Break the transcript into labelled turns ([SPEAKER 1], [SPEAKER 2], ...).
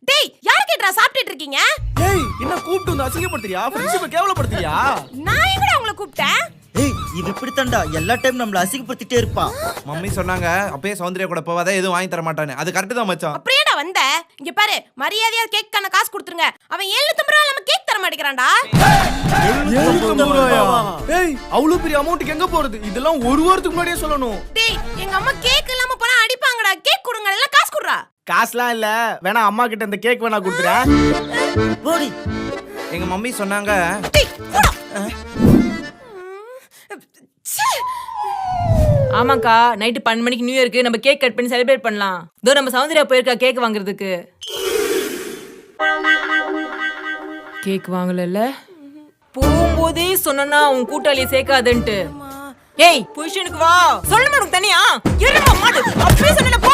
[SPEAKER 1] டேய் யார் கேட்றா சாப்பிட்டுட்டு இருக்கீங்க?
[SPEAKER 2] ஏய் என்ன கூப்பிட்டு வந்து அசிங்கப்படுத்துறியா? ஃப்ரெண்ட்ஷிப்பை கேவலப்படுத்துறியா?
[SPEAKER 1] நான் எங்கடா உங்களை கூப்பிட்டேன்?
[SPEAKER 3] ஏய் இது இப்படி தான்டா எல்லா டைம் நம்மள அசிங்கப்படுத்திட்டே இருப்பா.
[SPEAKER 4] மம்மி சொன்னாங்க அப்பயே சௌந்தர்யா கூட போவாத எதுவும் வாங்கி தர மாட்டானே. அது கரெக்ட் தான் மச்சான்.
[SPEAKER 1] அப்படியேடா வந்த? இங்க பாரு மரியாதையா கேக்கான காசு கொடுத்துருங்க. அவன் 750 ரூபாய் நம்ம கேக் தர மாட்டேங்கறான்டா.
[SPEAKER 2] 750 ரூபாயா? ஏய் அவ்வளவு பெரிய அமௌண்ட்க்கு எங்க போறது? இதெல்லாம் ஒரு வாரத்துக்கு முன்னாடியே சொல்லணும்.
[SPEAKER 1] டேய் எங்க அம்மா கேக் இல்லாம போனா அடிப்பாங்கடா. கேக் கொடுங்க எல்லாம் காசு குடுறா.
[SPEAKER 2] காசுலாம் இல்ல. வேணா அம்மா கிட்ட இந்த கேக் வேணா குடுத்துறேன்.
[SPEAKER 3] போடி.
[SPEAKER 4] எங்க மம்மி சொன்னாங்க.
[SPEAKER 1] டேய் போடா.
[SPEAKER 5] ஆமாக்கா நைட்டு 12 மணிக்கு நியூ இயருக்கு நம்ம கேக் கட் பண்ணி செலிப்ரேட் பண்ணலாம். இதோ நம்ம சௌந்தர்யா போயிருக்கா கேக் வாங்குறதுக்கு. கேக் வாங்கல போகும்போதே சொன்னா உன் கூட்டாளியை சேர்க்காதுன்ட்டு. ஏய் புருஷனுக்கு வா சொல்ல மாட்டேன் தனியா. இருமா மாடு அப்படியே சொன்ன போ.